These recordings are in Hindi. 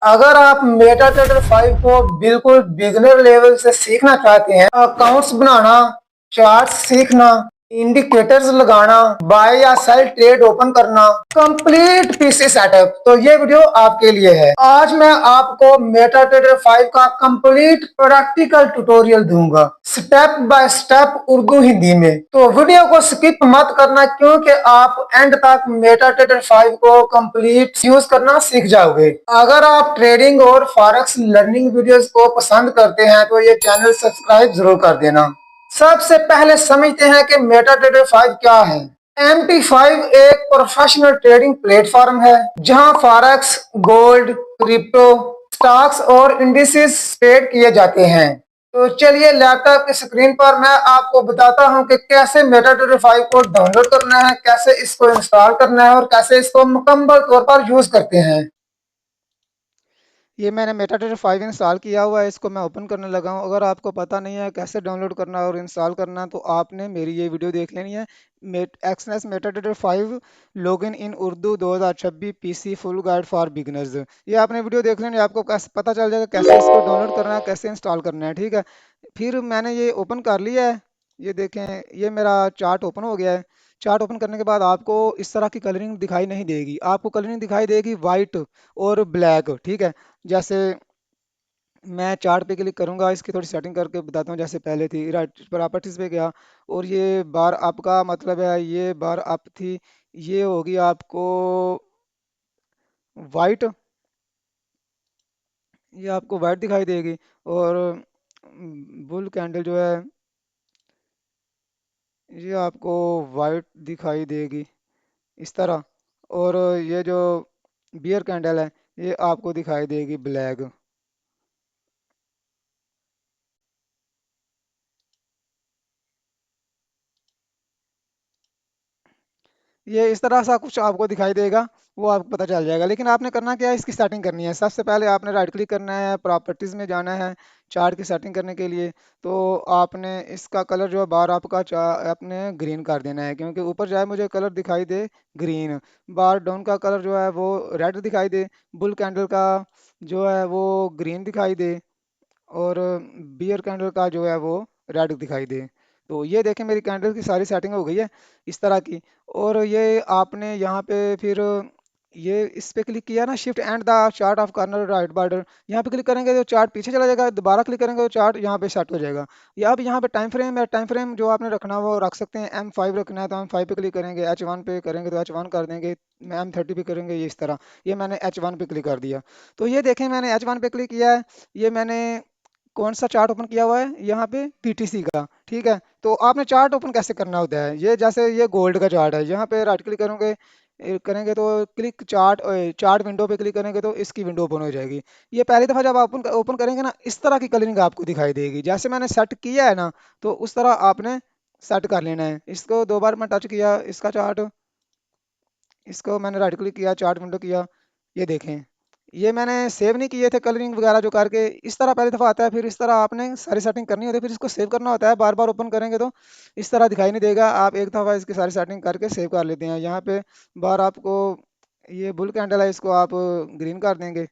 अगर आप मेटाट्रेडर 5 को बिल्कुल बिगनर लेवल से सीखना चाहते हैं, अकाउंट्स बनाना, चार्ट्स सीखना, इंडिकेटर्स लगाना, बाय या सेल ट्रेड ओपन करना, कंप्लीट पीसी सेटअप, तो ये वीडियो आपके लिए है। आज मैं आपको मेटाट्रेडर 5 का कंप्लीट प्रैक्टिकल ट्यूटोरियल दूंगा, step by step Urdu Hindi में। तो वीडियो को स्किप मत करना, क्योंकि आप एंड तक मेटाट्रेडर 5 को कंप्लीट यूज करना सीख जाओगे। अगर आप ट्रेडिंग और फॉरेक्स लर्निंग वीडियोस को पसंद करते हैं तो ये चैनल सब्सक्राइब जरूर कर देना। सबसे पहले समझते हैं कि मेटाट्रेडर 5 क्या है। MT5 एक प्रोफेशनल ट्रेडिंग प्लेटफॉर्म है जहां फॉरेक्स, गोल्ड, क्रिप्टो, स्टॉक्स और इंडिसेस ट्रेड किए जाते हैं। तो चलिए लैपटॉप की स्क्रीन पर मैं आपको बताता हूं कि कैसे मेटाट्रेडर 5 को डाउनलोड करना है, कैसे इसको इंस्टॉल करना है और कैसे इसको मुकम्मल तौर पर यूज करते हैं। ये मैंने मेटाट्रेडर 5 इंस्टॉल किया हुआ है। इसको मैं ओपन करने लगा हूँ। अगर आपको पता नहीं है कैसे डाउनलोड करना और इंस्टॉल करना तो आपने मेरी ये वीडियो देख लेनी है। Exness MetaTrader 5 login in Urdu 2026 PC full guide for beginners. ये आपने वीडियो देख लेनी है, आपको कैसे पता चल जाएगा कैसे इसको डाउनलोड करना है, कैसे इंस्टॉल करना है। ठीक है, फिर मैंने ये ओपन कर लिया है। ये देखें, ये मेरा चार्ट ओपन हो गया है। चार्ट ओपन करने के बाद आपको इस तरह की कलरिंग दिखाई नहीं देगी, आपको कलरिंग दिखाई देगी वाइट और ब्लैक। ठीक है, जैसे मैं चार्ट पे क्लिक करूंगा, इसकी थोड़ी सेटिंग करके बताता हूँ। जैसे पहले थी, राइट प्रॉपर्टीज पे गया और ये बार अप का मतलब है, ये बार अप थी, ये होगी आपको वाइट। ये आपको वाइट दिखाई देगी। और बुल कैंडल जो है ये आपको वाइट दिखाई देगी इस तरह। और ये जो बियर कैंडल है ये आपको दिखाई देगी ब्लैक। ये इस तरह सा कुछ आपको दिखाई देगा, वो आपको पता चल जाएगा। लेकिन आपने करना क्या है, इसकी सेटिंग करनी है। सबसे पहले आपने राइट क्लिक करना है, प्रॉपर्टीज़ में जाना है चार्ट की सेटिंग करने के लिए। तो आपने इसका कलर जो है बार आपका आपने ग्रीन कर देना है, क्योंकि ऊपर जाए मुझे कलर दिखाई दे ग्रीन। बार डाउन का कलर जो है वो रेड दिखाई दे, बुल कैंडल का जो है वो ग्रीन दिखाई दे, और बियर कैंडल का जो है वो रेड दिखाई दे। तो ये देखें, मेरी कैंडल की सारी सेटिंग हो गई है इस तरह की। और ये आपने यहाँ पे फिर ये इस पे क्लिक किया ना, shift and the chart of corner right border, यहाँ पे क्लिक करेंगे तो चार्ट पीछे चला जाएगा, दोबारा क्लिक करेंगे तो चार्ट यहाँ पे सेट हो जाएगा। या अब यहाँ पे टाइम फ्रेम है, टाइम फ्रेम जो आपने रखना है वो रख सकते हैं। M5 रखना है तो M5 पे क्लिक करेंगे, H1 पे करेंगे तो H1 कर देंगे, M30 पे करेंगे ये इस तरह। ये मैंने H1 पे क्लिक कर दिया। तो ये देखें, मैंने H1 पे क्लिक किया है। ये मैंने कौन सा चार्ट ओपन किया हुआ है यहाँ पे, पीटीसी का। ठीक है, तो आपने चार्ट ओपन कैसे करना होता है, ये जैसे ये गोल्ड का चार्ट है, यहाँ पे राइट क्लिक करोगे, करेंगे तो क्लिक चार्ट, चार्ट विंडो पे क्लिक करेंगे तो इसकी विंडो ओपन हो जाएगी। ये पहली दफ़ा जब आप ओपन ओपन करेंगे ना, इस तरह की कलरिंग आपको दिखाई देगी। जैसे मैंने सेट किया है ना, तो उस तरह आपने सेट कर लेना है। इसको दो बार मैं टच किया इसका चार्ट, इसको मैंने राइट क्लिक किया, चार्ट विंडो किया। ये देखें, ये मैंने सेव नहीं किए थे कलरिंग वगैरह जो करके, इस तरह पहली दफ़ा आता है। फिर इस तरह आपने सारी सेटिंग करनी होती है, फिर इसको सेव करना होता है। बार बार ओपन करेंगे तो इस तरह दिखाई नहीं देगा। आप एक दफ़ा इसकी सारी सेटिंग करके सेव कर लेते हैं। यहाँ पे बार आपको ये बुल कैंडल है, इसको आप ग्रीन कर देंगे,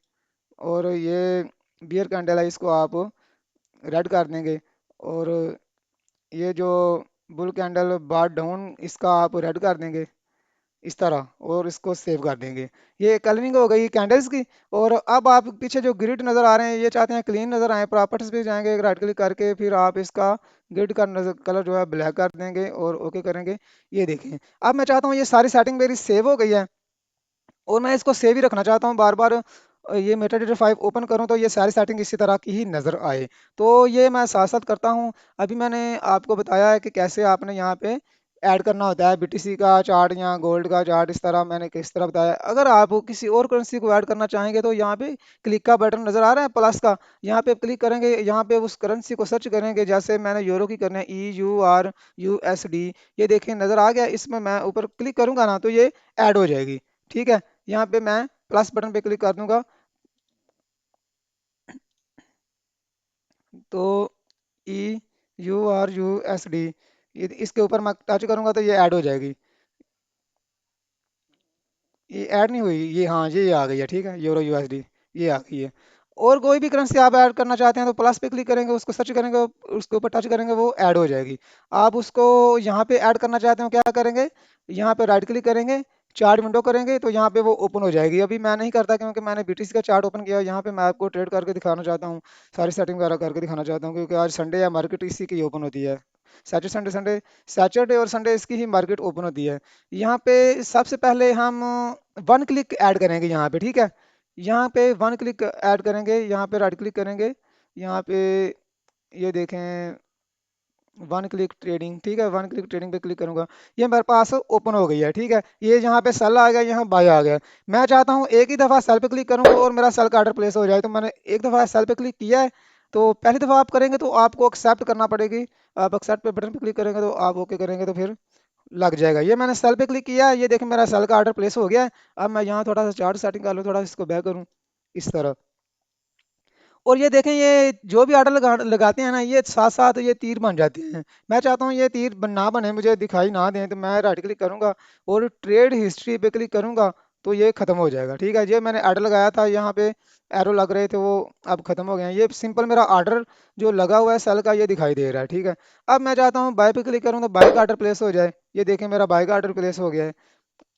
और ये बियर कैंडल है, इसको आप रेड कर देंगे। और ये जो बुल कैंडल बार डाउन, इसका आप रेड कर देंगे इस तरह, और इसको सेव कर देंगे। ये कलरिंग हो गई कैंडल्स की। और अब आप पीछे जो ग्रिड नज़र आ रहे हैं, ये चाहते हैं क्लीन नज़र आए, प्रॉपर्टीज पे जाएंगे, राइट क्लिक करके फिर आप इसका ग्रिड का नजर कलर जो है ब्लैक कर देंगे और ओके करेंगे। ये देखें, अब मैं चाहता हूँ ये सारी सेटिंग मेरी सेव हो गई है और मैं इसको सेव ही रखना चाहता हूँ। बार बार ये मेटाडेटा 5 ओपन करूँ तो ये सारी सेटिंग इसी तरह की ही नज़र आए। तो ये मैं साथ साथ करता हूँ। अभी मैंने आपको बताया है कि कैसे आपने यहाँ पे ऐड करना होता है बीटीसी का चार्ट या गोल्ड का चार्ट, इस तरह मैंने किस तरह बताया। अगर आप किसी और करेंसी को ऐड करना चाहेंगे तो यहाँ पे क्लिक का बटन नज़र आ रहा है प्लस का, यहाँ पे क्लिक करेंगे, यहाँ पे उस करेंसी को सर्च करेंगे। जैसे मैंने यूरो की करना है, EUR USD, ये देखें नज़र आ गया। इसमें मैं ऊपर क्लिक करूँगा ना तो ये ऐड हो जाएगी। ठीक है, यहाँ पे मैं प्लस बटन पे क्लिक कर दूंगा तो EURUSD, इसके ऊपर मैं टच करूंगा तो ये ऐड हो जाएगी। ये ऐड नहीं हुई, ये हाँ ये आ गई है। ठीक है, यूरो USD। ये आ गई है। और कोई भी करेंसी आप ऐड करना चाहते हैं तो प्लस पे क्लिक करेंगे, उसको सर्च करेंगे, उसके ऊपर टच करेंगे, वो ऐड हो जाएगी। आप उसको यहाँ पे ऐड करना चाहते हो, क्या करेंगे, यहाँ पे राइट क्लिक करेंगे, चार्ट विंडो करेंगे, तो यहाँ पे वो ओपन हो जाएगी। अभी मैं नहीं करता क्योंकि मैंने बीटीसी का चार्ट ओपन किया। यहाँ पे मैं आपको ट्रेड करके दिखाना चाहता हूँ, सारी सेटिंग वगैरह करके दिखाना चाहता हूँ, क्योंकि आज संडे है, मार्केट इसी की ओपन होती है। सैटरडे और संडे इसकी ही मार्केट ओपन होती है। यहाँ पे सबसे पहले हम वन क्लिक ऐड करेंगे यहाँ पे, ठीक है। यहाँ पे वन क्लिक ऐड करेंगे, यहाँ पे राइट क्लिक करेंगे, यहाँ पे ये देखें वन क्लिक ट्रेडिंग, ठीक है। वन क्लिक ट्रेडिंग पे क्लिक करूंगा, ये मेरे पास ओपन हो गई है, ठीक है। ये यहाँ पे सेल आ गया, यहाँ बाय आ गया। मैं चाहता हूँ एक ही दफ़ा सेल पे क्लिक करूँ और मेरा सेल का ऑर्डर प्लेस हो जाए, तो मैंने एक दफ़ा सेल पे क्लिक किया है। तो पहली दफ़ा आप करेंगे तो आपको एक्सेप्ट करना पड़ेगी। आप एक्सेप्ट पे बटन पे क्लिक करेंगे तो आप ओके करेंगे तो फिर लग जाएगा। ये मैंने सेल पे क्लिक किया है, ये देखें मेरा सेल का ऑर्डर प्लेस हो गया है। अब मैं यहाँ थोड़ा सा चार्ट सेटिंग कर लूँ, थोड़ा इसको बैक करूँ इस तरह। और ये देखें, ये जो भी ऑर्डर लगाते हैं ना, ये साथ साथ ये तीर बन जाते हैं। मैं चाहता हूँ ये तीर ना बने, मुझे दिखाई ना दें, तो मैं राइट क्लिक करूंगा और ट्रेड हिस्ट्री पे क्लिक करूंगा, तो ये खत्म हो जाएगा, ठीक है। ये मैंने ऑर्डर लगाया था, यहाँ पे एरो लग रहे थे, वो अब खत्म हो गए हैं। ये सिंपल मेरा ऑर्डर जो लगा हुआ है सेल का, ये दिखाई दे रहा है, ठीक है। अब मैं चाहता हूँ बाय पे क्लिक करूँ तो बाय का ऑर्डर प्लेस हो जाए। ये देखें मेरा बाय का ऑर्डर प्लेस हो गया है,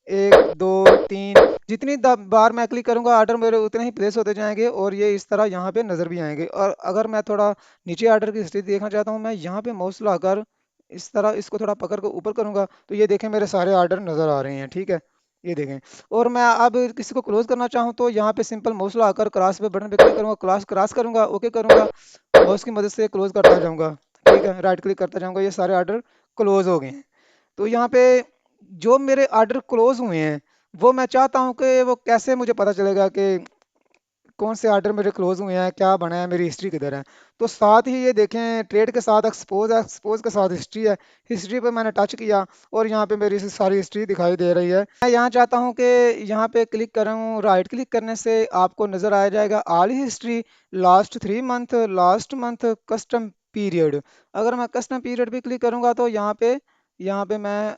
एक दो तीन, जितनी बार मैं क्लिक करूंगा ऑर्डर मेरे उतने ही प्लेस होते जाएंगे, और ये इस तरह यहाँ पे नजर भी आएंगे। और अगर मैं थोड़ा नीचे ऑर्डर की स्थिति देखना चाहता हूँ, मैं यहाँ पे माउस लाकर इस तरह इसको थोड़ा पकड़ कर ऊपर करूंगा, तो ये देखें मेरे सारे ऑर्डर नजर आ रहे हैं, ठीक है। ये देखें। और मैं अब किसी को क्लोज करना चाहूँ तो यहाँ पे सिंपल माउस लाकर क्रॉस पे बटन पे क्लिक करूंगा, क्रॉस क्रॉस करूंगा, ओके करूंगा, माउस की मदद से क्लोज करता जाऊंगा, ठीक है। राइट क्लिक करता जाऊंगा, ये सारे ऑर्डर क्लोज हो गए हैं। तो यहाँ पे जो मेरे ऑर्डर क्लोज हुए हैं, वो मैं चाहता हूँ कि वो कैसे मुझे पता चलेगा कि कौन से ऑर्डर मेरे क्लोज हुए हैं, क्या बना है, मेरी हिस्ट्री किधर है। तो साथ ही ये देखें ट्रेड के साथ एक्सपोज है, एक्सपोज के साथ हिस्ट्री है। हिस्ट्री पे मैंने टच किया और यहाँ पे मेरी सारी हिस्ट्री दिखाई दे रही है। मैं यहाँ चाहता हूँ कि यहाँ पे क्लिक करूँ, राइट क्लिक करने से आपको नज़र आ जाएगा all history, last 3 month, last month, custom period. अगर मैं कस्टम पीरियड पे क्लिक करूँगा तो यहाँ पे मैं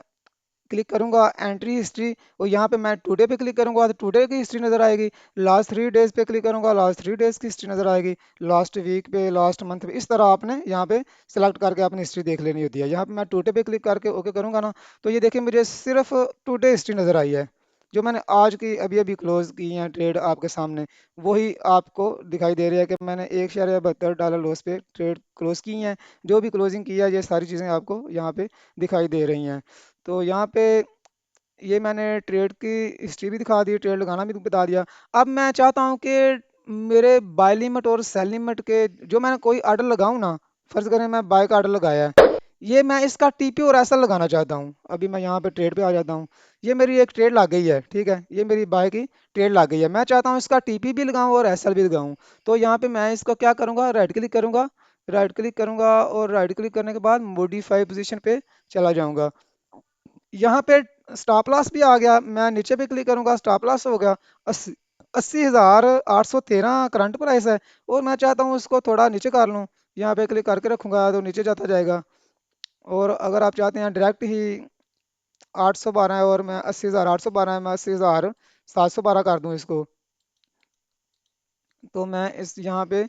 क्लिक करूंगा एंट्री हिस्ट्री, और यहाँ पे मैं टुडे पे क्लिक करूंगा तो टुडे की हिस्ट्री नजर आएगी। लास्ट 3 डेज पे क्लिक करूंगा, लास्ट 3 डेज की हिस्ट्री नजर आएगी। लास्ट वीक पे, लास्ट मंथ पे, इस तरह आपने यहाँ पे सेलेक्ट करके अपनी हिस्ट्री देख लेनी होती है। यहाँ पे मैं टुडे पे क्लिक करके ओके करूंगा ना, तो ये देखिए मुझे सिर्फ टुडे हिस्ट्री नजर आई है, जो मैंने आज की अभी अभी क्लोज की है ट्रेड आपके सामने, वही आपको दिखाई दे रही है कि मैंने $1.72 लॉस पे ट्रेड क्लोज की है। जो भी क्लोजिंग की है, ये सारी चीज़ें आपको यहाँ पे दिखाई दे रही हैं। तो यहाँ पे ये मैंने ट्रेड की हिस्ट्री भी दिखा दी, ट्रेड लगाना भी बता दिया। अब मैं चाहता हूँ कि मेरे बाय लिमिट और सेल लिमिट के जो मैंने कोई ऑर्डर लगाऊं ना, फर्ज करें मैं बाय का ऑर्डर लगाया है, ये मैं इसका टीपी और एसएल लगाना चाहता हूँ। अभी मैं यहाँ पे ट्रेड पे आ जाता हूँ, ये मेरी एक ट्रेड लग गई है, ठीक है। ये मेरी बाय की ट्रेड लग गई है, मैं चाहता हूँ इसका टीपी भी लगाऊं और एसएल भी लगाऊं। तो यहाँ पे मैं इसको क्या करूँगा, राइट क्लिक करूँगा, राइट क्लिक करूँगा और राइट क्लिक करने के बाद मॉडिफाई पोजीशन पे चला जाऊँगा। यहाँ पे स्टॉप लॉस भी आ गया, मैं नीचे पे क्लिक करूंगा, स्टॉप लॉस हो गया 80,813 करंट प्राइस है, और मैं चाहता हूँ उसको थोड़ा नीचे कर लूँ। यहाँ पे क्लिक करके रखूंगा तो नीचे जाता जाएगा। और अगर आप चाहते हैं डायरेक्ट ही 812 है और मैं 80,812 है, मैं 80,712 कर दूं इसको, तो मैं इस यहाँ पे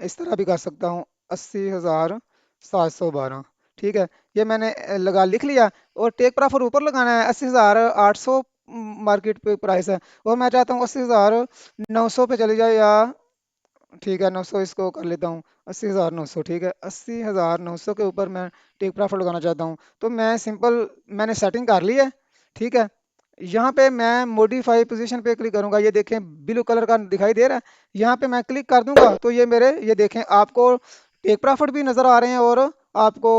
इस तरह भी कर सकता हूँ, 80,712, ठीक है। ये मैंने लगा लिख लिया। और टेक प्रॉफिट ऊपर लगाना है, 80,800 मार्केट पे प्राइस है, और मैं चाहता हूँ 80,900 पे चली जाए, या ठीक है 900 इसको कर लेता हूँ, 80,900, ठीक है। 80,900 के ऊपर मैं टेक प्रॉफिट लगाना चाहता हूँ, तो मैं सिंपल मैंने सेटिंग कर ली है, ठीक है। यहाँ पे मैं मॉडिफाई पोजीशन पे क्लिक करूंगा, ये देखें ब्लू कलर का दिखाई दे रहा है, यहाँ पे मैं क्लिक कर दूंगा तो ये मेरे ये देखें आपको टेक प्रॉफिट भी नजर आ रहे हैं और आपको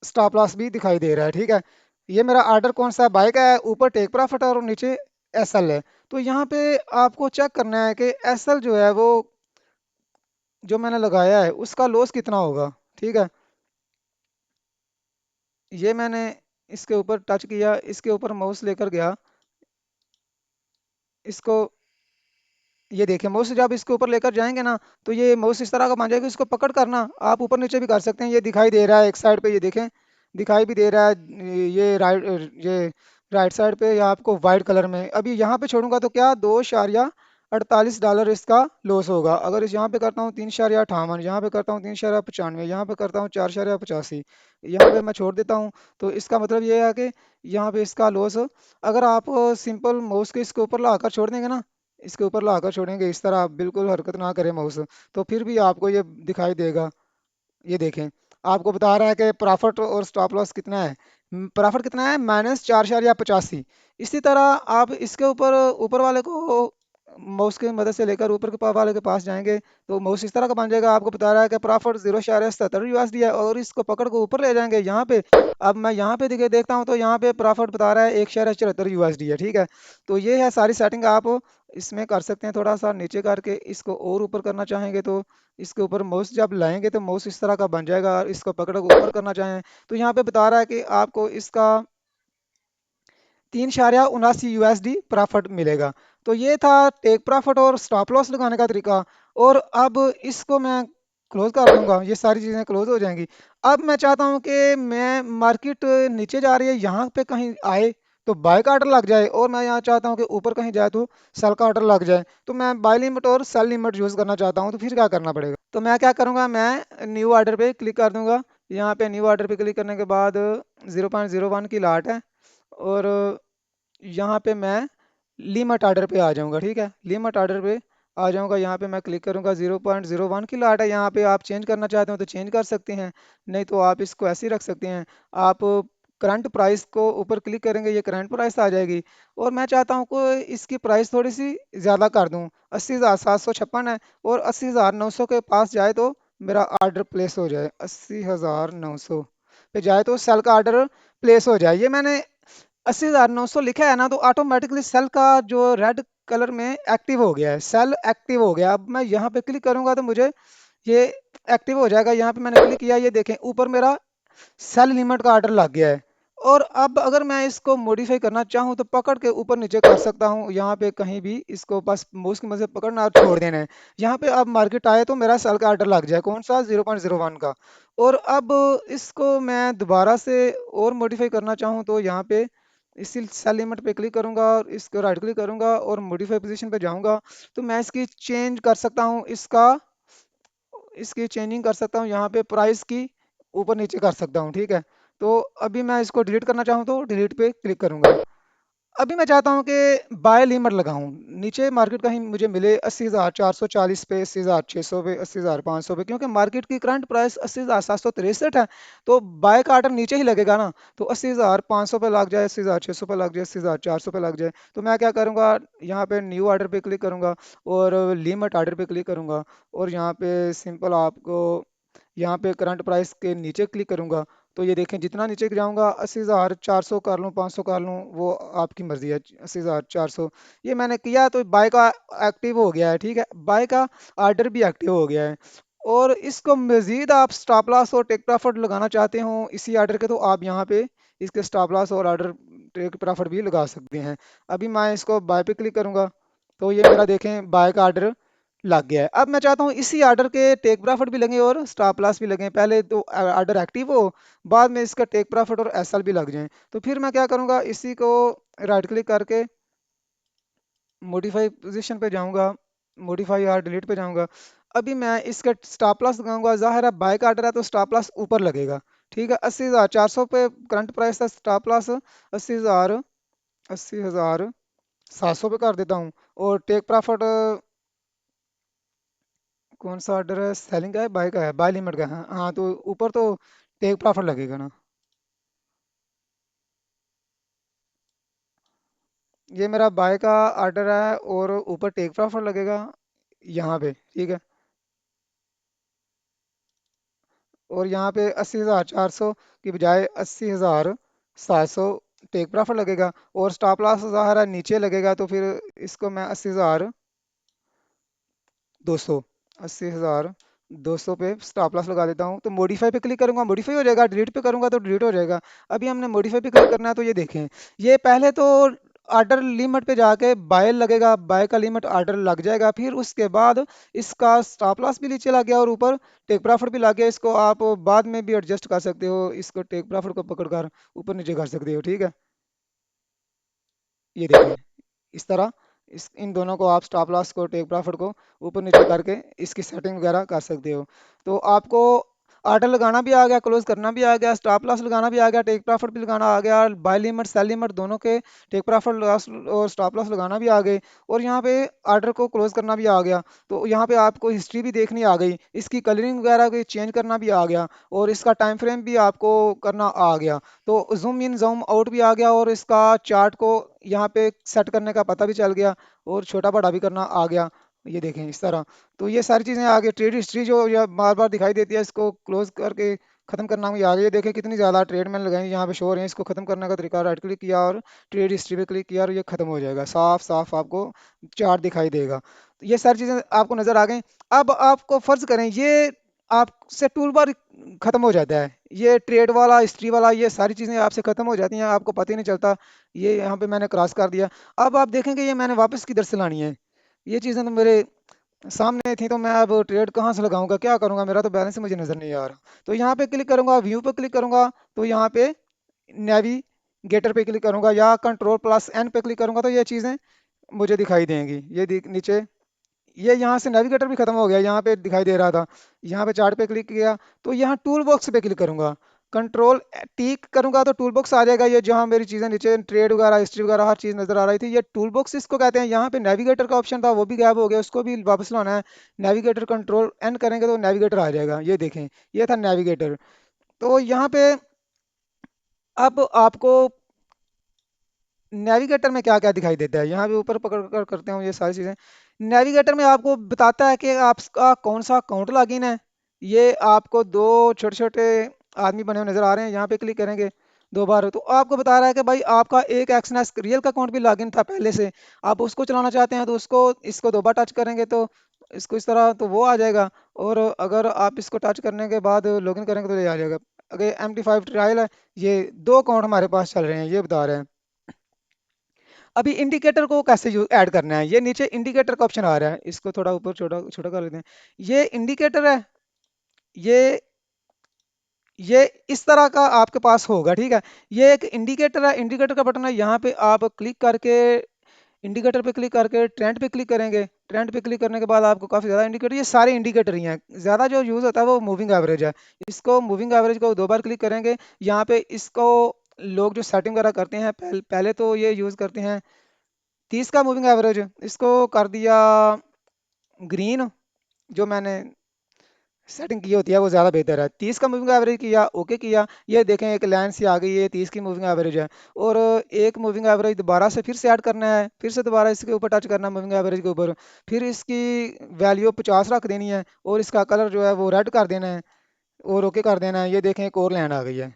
स्टॉप लॉस भी दिखाई दे रहा है, ठीक है। ये मेरा ऑर्डर कौन सा बाय का है, ऊपर टेक प्रॉफिट और नीचे एसएल है। तो यहाँ पे आपको चेक करना है कि एसएल जो है वो जो मैंने लगाया है उसका लॉस कितना होगा, ठीक है। ये मैंने इसके ऊपर टच किया, इसके ऊपर माउस लेकर गया, इसको ये देखिए माउस जब इसके ऊपर लेकर जाएंगे ना, तो ये माउस इस तरह का बन जाएगा। इसको पकड़ करना आप ऊपर नीचे भी कर सकते हैं, ये दिखाई दे रहा है एक साइड पे, ये देखें दिखाई भी दे रहा है, ये राइट साइड पे या आपको वाइट कलर में। अभी यहाँ पे छोड़ूंगा तो क्या 2 इशारिया $48 इसका लॉस होगा। अगर इस यहाँ पे करता हूँ 3.58, यहाँ पे करता हूँ 3.95, यहाँ पे करता हूँ 4.85, यहाँ पे मैं छोड़ देता हूँ। तो इसका मतलब ये है कि यहाँ पे इसका लॉस, अगर आप सिंपल माउस के इसके ऊपर लाकर छोड़ देंगे ना, इसके ऊपर लाकर छोड़ेंगे इस तरह, आप बिल्कुल हरकत ना करें माउस, तो फिर भी आपको ये दिखाई देगा। ये देखें, आपको बता रहा है कि प्रॉफिट और स्टॉप लॉस कितना है। प्रॉफिट कितना है, -4.85। इसी तरह आप इसके ऊपर ऊपर वाले को माउस की मदद से लेकर ऊपर के वाले के पास जाएंगे, तो माउस इस तरह का बन जाएगा। आपको बता रहा है कि प्रॉफिट 0.77 USD है, और इसको पकड़ को ऊपर ले जाएंगे यहाँ पे। अब मैं यहाँ पे देखता हूँ तो यहाँ पे प्रॉफिट बता रहा है 1.74 USD है, ठीक है। तो ये है सारी सेटिंग, आप इसमें कर सकते हैं। थोड़ा सा नीचे करके इसको और ऊपर करना चाहेंगे तो इसके ऊपर माउस जब लाएंगे तो माउस इस तरह का बन जाएगा, और इसको पकड़ के ऊपर करना चाहें तो यहाँ पे बता रहा है कि आपको इसका 3.79 USD प्रॉफिट मिलेगा। तो ये था टेक प्रॉफिट और स्टॉप लॉस लगाने का तरीका। और अब इसको मैं क्लोज कर दूंगा, ये सारी चीज़ें क्लोज हो जाएंगी। अब मैं चाहता हूँ कि मैं मार्केट नीचे जा रही है, यहाँ पे कहीं आए तो बाय का ऑर्डर लग जाए, और मैं यहाँ चाहता हूँ कि ऊपर कहीं जाए तो सेल का ऑर्डर लग जाए। तो मैं बाय लिमिट और सेल लिमिट यूज़ करना चाहता हूँ, तो फिर क्या करना पड़ेगा? तो मैं क्या करूँगा, मैं न्यू ऑर्डर पे क्लिक कर दूंगा। यहाँ पे न्यू ऑर्डर पे क्लिक करने के बाद 0.01 की लाट है, और यहाँ पे मैं लिमिट ऑर्डर पे आ जाऊँगा, ठीक है। लिमिट ऑर्डर पे आ जाऊँगा, यहाँ पे मैं क्लिक करूँगा। 0.01 की लाट है, यहाँ पे आप चेंज करना चाहते हो तो चेंज कर सकते हैं, नहीं तो आप इसको ऐसे ही रख सकते हैं। आप करंट प्राइस को ऊपर क्लिक करेंगे, ये करंट प्राइस आ जाएगी। और मैं चाहता हूँ कि इसकी प्राइस थोड़ी सी ज़्यादा कर दूँ, 80,756 है, और 80,900 के पास जाए तो मेरा ऑर्डर प्लेस हो जाए। 80,900 पे जाए तो सेल का ऑर्डर प्लेस हो जाए। ये मैंने 80,900 लिखा है ना, तो ऑटोमेटिकली सेल का जो रेड कलर में एक्टिव हो गया है, सेल एक्टिव हो गया। अब मैं यहाँ पे क्लिक करूंगा तो मुझे ये एक्टिव हो जाएगा। यहाँ पे मैंने क्लिक किया, ये देखें ऊपर मेरा सेल लिमिट का ऑर्डर लग गया है। और अब अगर मैं इसको मॉडिफाई करना चाहूँ तो पकड़ के ऊपर नीचे कर सकता हूँ, यहाँ पे कहीं भी इसको बस माउस की मदद से पकड़ना और छोड़ देना है। यहाँ पे अब मार्केट आए तो मेरा सेल का ऑर्डर लग जाए, कौन सा, 0.01 का। और अब इसको मैं दोबारा से और मॉडिफाई करना चाहूँ तो यहाँ पे इसी सेल लिमिट पे क्लिक करूंगा, और इसको राइट क्लिक करूंगा और मॉडिफाई पोजीशन पे जाऊंगा। तो मैं इसकी चेंज कर सकता हूँ, इसकी चेंजिंग कर सकता हूँ, यहाँ पे प्राइस की ऊपर नीचे कर सकता हूँ, ठीक है। तो अभी मैं इसको डिलीट करना चाहूँ तो डिलीट पे क्लिक करूंगा। अभी मैं चाहता हूँ कि बाय लिमिट लगाऊं, नीचे मार्केट कहीं मुझे मिले 80,440 पे, 80,600 पे, 80,500 पे, क्योंकि मार्केट की करंट प्राइस 80,763 है। तो बाय का ऑर्डर नीचे ही लगेगा ना, तो 80,500 पे लग जाए, 80,600 पे लग जाए, 80,400 पे लग जाए, तो मैं क्या करूँगा, यहाँ पे न्यू ऑर्डर पे क्लिक करूँगा और लिमिट ऑर्डर पे क्लिक करूँगा। और यहाँ पे सिंपल आपको यहाँ पे करंट प्राइस के नीचे क्लिक करूंगा, तो ये देखें जितना नीचे जाऊंगा, 80,400 कर लूँ, 500 कर लूँ, वो आपकी मर्जी है। 80,400 ये मैंने किया तो बाय का एक्टिव हो गया है, ठीक है, बाय का ऑर्डर भी एक्टिव हो गया है। और इसको मजीद आप स्टॉप लॉस और टेक प्रॉफिट लगाना चाहते हो इसी ऑर्डर के, तो आप यहाँ पे इसके स्टॉप लॉस और ऑर्डर टेक प्रॉफिट भी लगा सकते हैं। अभी मैं इसको बाय पे क्लिक करूंगा, तो ये मेरा देखें बाय का ऑर्डर लग गया है। अब मैं चाहता हूँ इसी ऑर्डर के टेक प्रॉफिट भी लगे और स्टॉप लॉस भी लगे, पहले तो ऑर्डर एक्टिव हो, बाद में इसका टेक प्रॉफिट और एसएल भी लग जाए। तो फिर मैं क्या करूँगा, इसी को राइट क्लिक करके मॉडिफाई पोजीशन पे जाऊँगा, मॉडिफाई और डिलीट पे जाऊँगा। अभी मैं इसका स्टॉप लॉस लगाऊंगा, जाहिर है बाय का ऑर्डर है तो स्टॉप लॉस ऊपर लगेगा, ठीक है। 80,400 पे करंट प्राइस था, स्टॉप लॉस 80,700 पे कर देता हूँ। और टेक प्रॉफिट कौन सा ऑर्डर है, सेलिंग का है, बाय का है, बाय लिमिट का है, हाँ तो ऊपर तो टेक प्रॉफिट लगेगा ना। ये मेरा बाय का ऑर्डर है और ऊपर टेक प्रॉफिट लगेगा यहाँ पे, ठीक है। और यहाँ पे 80,400 की बजाय 80,700 टेक प्रॉफिट लगेगा, और स्टॉप लॉस ज़ाहिर है नीचे लगेगा, तो फिर इसको मैं 80,200, 80,200 पे स्टॉप लॉस लगा देता हूँ। तो मॉडिफाई पे क्लिक करूंगा, मॉडिफाई हो जाएगा, डिलीट पे करूंगा तो डिलीट हो जाएगा। अभी हमने मॉडिफाई पे क्लिक करना है, तो ये देखें, ये पहले तो ऑर्डर लिमिट पे जाके बाय लगेगा, बाय का लिमिट ऑर्डर लग जाएगा, फिर उसके बाद इसका स्टॉप लॉस भी नीचे लग गया और ऊपर टेक प्रॉफिट भी लग गया। इसको आप बाद में भी एडजस्ट कर सकते हो, इसको टेक प्रॉफिट को पकड़कर ऊपर नीचे कर सकते हो, ठीक है। ये देखें इस तरह इस इन दोनों को आप स्टॉप लॉस को टेक प्रॉफिट को ऊपर नीचे करके इसकी सेटिंग वगैरह कर सकते हो। तो आपको ऑर्डर लगाना भी आ गया, क्लोज करना भी आ गया, स्टॉप लॉस लगाना भी आ गया, टेक प्रॉफिट भी लगाना आ गया, बाय लिमिट सेल लिमिट दोनों के टेक प्रॉफिट लॉस और स्टॉप लॉस लगाना भी आ गए, और यहाँ पे ऑर्डर को क्लोज करना भी आ गया। तो यहाँ पे आपको हिस्ट्री भी देखनी आ गई, इसकी कलरिंग वगैरह को चेंज करना भी आ गया, और इसका टाइम फ्रेम भी आपको करना आ गया। तो जूम इन जूम आउट भी आ गया, और इसका चार्ट को यहाँ पे सेट करने का पता भी चल गया, और छोटा बड़ा भी करना आ गया। ये देखें इस तरह। तो ये सारी चीज़ें आगे ट्रेड हिस्ट्री जो या बार बार दिखाई देती है, इसको क्लोज करके खत्म करना भी आ गया। ये देखें कितनी ज़्यादा ट्रेड मैंने लगाई यहाँ पे शो हो रहे हैं। इसको खत्म करने का तरीका, राइट क्लिक किया और ट्रेड हिस्ट्री पे क्लिक किया, और ये खत्म हो जाएगा, साफ साफ आपको चार्ट दिखाई देगा। तो ये सारी चीज़ें आपको नज़र आ गई। अब आपको फ़र्ज़ करें ये आपसे टूल बार खत्म हो जाता है, ये ट्रेड वाला हिस्ट्री वाला ये सारी चीज़ें आपसे ख़त्म हो जाती हैं, आपको पता ही नहीं चलता। ये यहाँ पे मैंने क्रॉस कर दिया। अब आप देखेंगे ये मैंने वापस किधर से लानी है, ये चीज़ें तो मेरे सामने थी, तो मैं अब ट्रेड कहाँ से लगाऊंगा, क्या करूंगा, मेरा तो बैलेंस ही मुझे नज़र नहीं आ रहा। तो यहाँ पे क्लिक करूंगा, व्यू पे क्लिक करूंगा, तो यहाँ पे नेविगेटर पे क्लिक करूंगा या कंट्रोल प्लस एन पे क्लिक करूंगा, तो ये चीज़ें मुझे दिखाई देंगी। ये नीचे ये यहाँ से नेविगेटर भी खत्म हो गया, यहाँ पे दिखाई दे रहा था। यहाँ पे चार्ट पे क्लिक किया, तो यहाँ टूल बॉक्स पे क्लिक करूंगा, कंट्रोल टिक करूंगा, तो टूल बॉक्स आ जाएगा। ये जहाँ मेरी चीज़ें नीचे ट्रेड वगैरह हिस्ट्री वगैरह हर चीज़ नजर आ रही थी, ये टूल बॉक्स इसको कहते हैं। यहाँ पे नेविगेटर का ऑप्शन था, वो भी गायब हो गया, उसको भी वापस लाना है। नेविगेटर कंट्रोल एन करेंगे तो नेविगेटर आ जाएगा। ये देखें, ये था नेविगेटर। तो यहाँ पे अब आपको नेविगेटर में क्या क्या दिखाई देता है, यहाँ पे ऊपर पकड़ कर करते हैं ये सारी चीज़ें। नेविगेटर में आपको बताता है कि आपका कौन सा अकाउंट लॉगिन है। ये आपको दो छोटे छोटे आदमी बने हुए नजर आ रहे हैं, यहाँ पे क्लिक करेंगे दो बार, तो आपको बता रहा है कि भाई आपका एक एक्सनेस रियल का अकाउंट भी लॉगिन था पहले से, आप उसको चलाना चाहते हैं, तो उसको इसको दो बार टच करेंगे तो इसको इस तरह तो वो आ जाएगा। और अगर आप इसको टच करने के बाद लॉगिन करेंगे तो ये आ जाएगा। अगर MT5 ट्रायल है, ये दो अकाउंट हमारे पास चल रहे हैं, ये बता रहे हैं। अभी इंडिकेटर को कैसे ऐड करना है, ये नीचे इंडिकेटर का ऑप्शन आ रहा है, इसको थोड़ा ऊपर छोटा छोटा कर लेते हैं। ये इंडिकेटर है, ये ये इस तरह का आपके पास होगा, ठीक है। ये एक इंडिकेटर है, इंडिकेटर का बटन है, यहाँ पे आप क्लिक करके इंडिकेटर पे क्लिक करके ट्रेंड पे क्लिक करेंगे। ट्रेंड पे क्लिक करने के बाद आपको काफ़ी ज़्यादा इंडिकेटर, ये सारे इंडिकेटर ही हैं। ज़्यादा जो यूज़ होता है वो मूविंग एवरेज है। इसको मूविंग एवरेज को दो बार क्लिक करेंगे, यहाँ पे इसको लोग जो सेटिंग वगैरह करते हैं पहले तो ये यूज़ करते हैं 30 का मूविंग एवरेज, इसको कर दिया ग्रीन, जो मैंने सेटिंग की होती है वो ज़्यादा बेहतर है। 30 का मूविंग एवरेज किया, ओके किया, ये देखें एक लाइन सी आ गई है, 30 की मूविंग एवरेज है। और एक मूविंग एवरेज दोबारा से फिर से ऐड करना है, फिर से दोबारा इसके ऊपर टच करना है मूविंग एवरेज के ऊपर, फिर इसकी वैल्यू 50 रख देनी है, और इसका कलर जो है वो रेड कर देना है, और ओके कर देना है। ये देखें एक और लाइन आ गई है,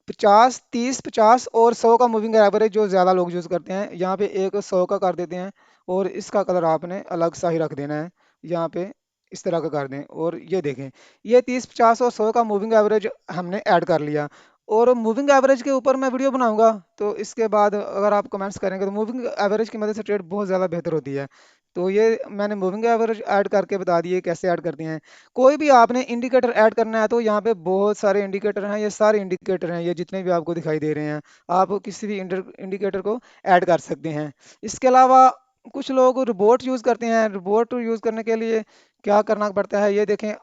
50 30 50 और 100 का मूविंग एवरेज जो ज़्यादा लोग यूज़ करते हैं, यहाँ पे एक 100 का कर देते हैं, और इसका कलर आपने अलग सा ही रख देना है, यहाँ पे इस तरह का कर दें। और ये देखें, ये 30 50 और 100 का मूविंग एवरेज हमने ऐड कर लिया। और मूविंग एवरेज के ऊपर मैं वीडियो बनाऊंगा, तो इसके बाद अगर आप कमेंट्स करेंगे तो मूविंग एवरेज की मदद से ट्रेड बहुत ज़्यादा बेहतर होती है। तो ये मैंने मूविंग एवरेज ऐड करके बता दिए कैसे ऐड करते हैं। कोई भी आपने इंडिकेटर ऐड करना है, तो यहाँ पे बहुत सारे इंडिकेटर हैं, ये सारे इंडिकेटर हैं, ये जितने भी आपको दिखाई दे रहे हैं, आप किसी भी इंडिकेटर को ऐड कर सकते हैं। इसके अलावा कुछ लोग रोबोट यूज़ करते हैं, रोबोट यूज़ करने के लिए क्या करना पड़ता है, ये देखें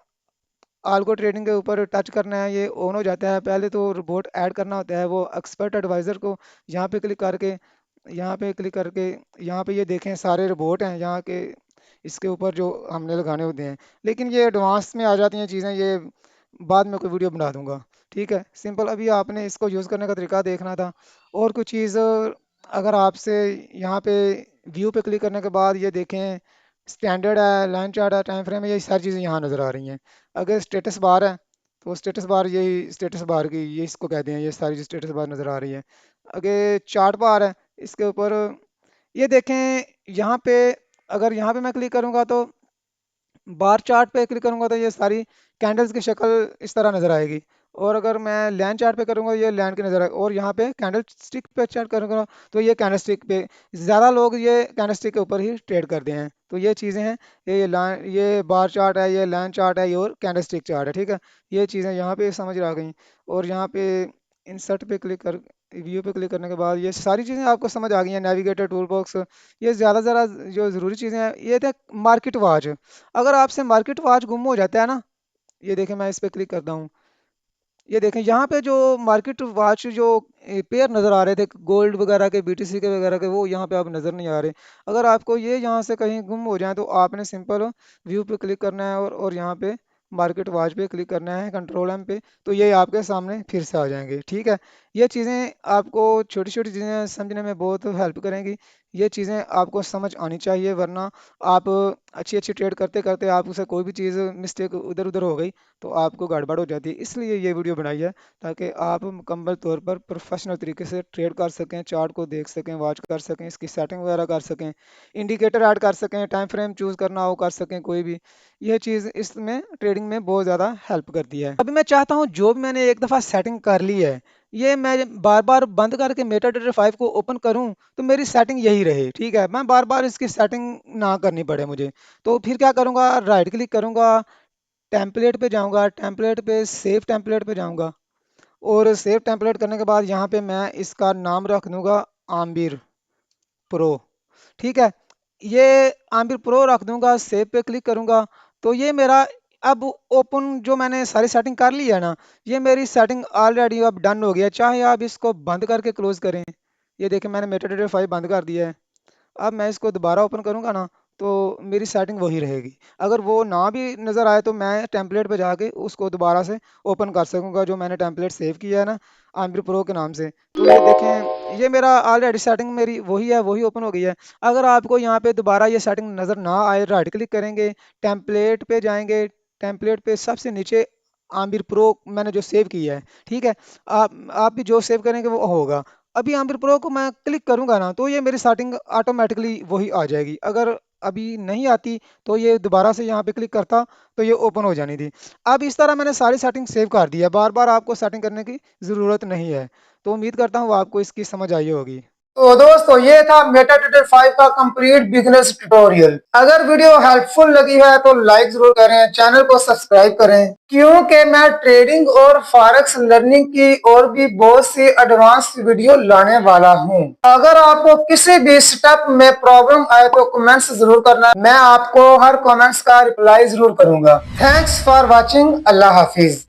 आल्गो ट्रेडिंग के ऊपर टच करना है, ये ऑन हो जाता है। पहले तो रोबोट ऐड करना होता है, वो एक्सपर्ट एडवाइज़र को यहाँ पे क्लिक करके यहाँ पे क्लिक करके यहाँ पे ये देखें सारे रोबोट हैं यहाँ के, इसके ऊपर जो हमने लगाने होते हैं। लेकिन ये एडवांस में आ जाती हैं चीज़ें, ये बाद में कोई वीडियो बना दूंगा, ठीक है। सिंपल अभी आपने इसको यूज़ करने का तरीका देखना था। और कुछ चीज़ अगर आपसे यहाँ पे व्यू पे क्लिक करने के बाद ये देखें स्टैंडर्ड है, लाइन चार्ट है, टाइम फ्रेम है, ये सारी चीज़ें यहाँ नज़र आ रही हैं। अगर स्टेटस बार है, तो स्टेटस बार यही स्टेटस बार की ये इसको कहते हैं, ये सारी स्टेटस बार नज़र आ रही है। अगर चार्ट बार है, इसके ऊपर ये देखें, यहाँ पे अगर यहाँ पे मैं क्लिक करूँगा तो बार चार्ट पे क्लिक करूंगा तो ये सारी कैंडल्स की शक्ल इस तरह नजर आएगी। और अगर मैं लैंड चार्ट पे करूंगा ये लैंड की नजर आएगी, और यहाँ पे कैंडल स्टिक पे चार्ट करूंगा तो ये कैंडल स्टिक पे, ज़्यादा लोग ये कैंडल स्टिक के ऊपर ही ट्रेड करते हैं। तो ये चीज़ें हैं, ये बार चार्ट है, ये लैंड चार्ट है, ये और कैंडल स्टिक चार्ट है, ठीक है। ये चीज़ें यहाँ पे समझ आ गई। और यहाँ पे इंसर्ट पे क्लिक कर व्यू पे क्लिक करने के बाद ये सारी चीज़ें आपको समझ आ गई हैं। नेविगेटर, टूल बॉक्स, ये ज़्यादा जो ज़रूरी चीज़ें हैं ये थे। मार्केट वॉच, अगर आपसे मार्केट वॉच गुम हो जाता है ना, ये देखें मैं इस पे क्लिक करता हूँ, ये देखें यहाँ पे जो मार्केट वॉच जो पेयर नज़र आ रहे थे गोल्ड वगैरह के, बीटीसी के वगैरह के, वो यहाँ पे आप नज़र नहीं आ रहे। अगर आपको ये यहाँ से कहीं गुम हो जाए तो आपने सिंपल व्यू पे क्लिक करना है और यहाँ पे मार्केट वॉच पे क्लिक करना है, कंट्रोल एम पे, तो ये आपके सामने फिर से आ जाएंगे। ठीक है, ये चीज़ें आपको छोटी छोटी चीज़ें समझने में बहुत हेल्प करेंगी। ये चीज़ें आपको समझ आनी चाहिए, वरना आप अच्छी अच्छी ट्रेड करते करते आप उसे कोई भी चीज़ मिस्टेक इधर उधर हो गई तो आपको गड़बड़ हो जाती है। इसलिए ये वीडियो बनाई है ताकि आप मुकम्मल तौर पर प्रोफेशनल तरीके से ट्रेड कर सकें, चार्ट को देख सकें, वॉच कर सकें, इसकी सेटिंग वगैरह कर सकें, इंडिकेटर ऐड कर सकें, टाइम फ्रेम चूज़ करना हो कर सकें कोई भी। यह चीज़ इसमें ट्रेडिंग में बहुत ज़्यादा हेल्प करती है। अभी मैं चाहता हूँ जो भी मैंने एक दफ़ा सेटिंग कर ली है, ये मैं बार बार बंद करके मेटाडेटा 5 को ओपन करूं तो मेरी सेटिंग यही रहे। ठीक है, मैं बार बार इसकी सेटिंग ना करनी पड़े मुझे, तो फिर क्या करूंगा, राइट क्लिक करूंगा, टेम्पलेट पे जाऊंगा, टेम्पलेट पे सेव टेम्पलेट पे जाऊंगा और सेव टेम्पलेट करने के बाद यहाँ पे मैं इसका नाम रख दूंगा आमिर प्रो। ठीक है, ये आमिर प्रो रख दूंगा, सेव पे क्लिक करूंगा तो ये मेरा अब ओपन, जो मैंने सारी सेटिंग कर ली है ना, ये मेरी सेटिंग ऑलरेडी अब डन हो गया। चाहे आप इसको बंद करके क्लोज करें, ये देखें मैंने मेटाडेटा फाइल बंद कर दिया है। अब मैं इसको दोबारा ओपन करूंगा ना तो मेरी सेटिंग वही रहेगी। अगर वो ना भी नज़र आए तो मैं टेम्पलेट पे जाके उसको दोबारा से ओपन कर सकूंगा, जो मैंने टेम्पलेट सेव किया है ना आमिर प्रो के नाम से। तो ये देखें ये मेरा ऑलरेडी सेटिंग मेरी वही है, वही ओपन हो गई है। अगर आपको यहाँ पे दोबारा ये सेटिंग नज़र ना आए, राइट क्लिक करेंगे, टेम्पलेट पे जाएंगे, टेम्पलेट पे सबसे नीचे आमिर प्रो मैंने जो सेव किया है, ठीक है, आप भी जो सेव करेंगे वो होगा। अभी आमिर प्रो को मैं क्लिक करूंगा ना तो ये मेरी सेटिंग ऑटोमेटिकली वही आ जाएगी। अगर अभी नहीं आती तो ये दोबारा से यहाँ पे क्लिक करता तो ये ओपन हो जानी थी। अब इस तरह मैंने सारी सेटिंग सेव कर दी है, बार बार आपको सेटिंग करने की ज़रूरत नहीं है। तो उम्मीद करता हूँ आपको इसकी समझ आई होगी। तो दोस्तों ये था मेटाडेटा 5 का कंप्लीट बिजनेस ट्यूटोरियल। अगर वीडियो हेल्पफुल लगी है तो लाइक जरूर करें, चैनल को सब्सक्राइब करें, क्योंकि मैं ट्रेडिंग और फॉरेक्स लर्निंग की और भी बहुत सी एडवांस वीडियो लाने वाला हूं। अगर आपको किसी भी स्टेप में प्रॉब्लम आए तो कमेंट्स जरूर करना, मैं आपको हर कमेंट्स का रिप्लाई जरूर करूंगा। Thanks for watching, Allah Hafiz.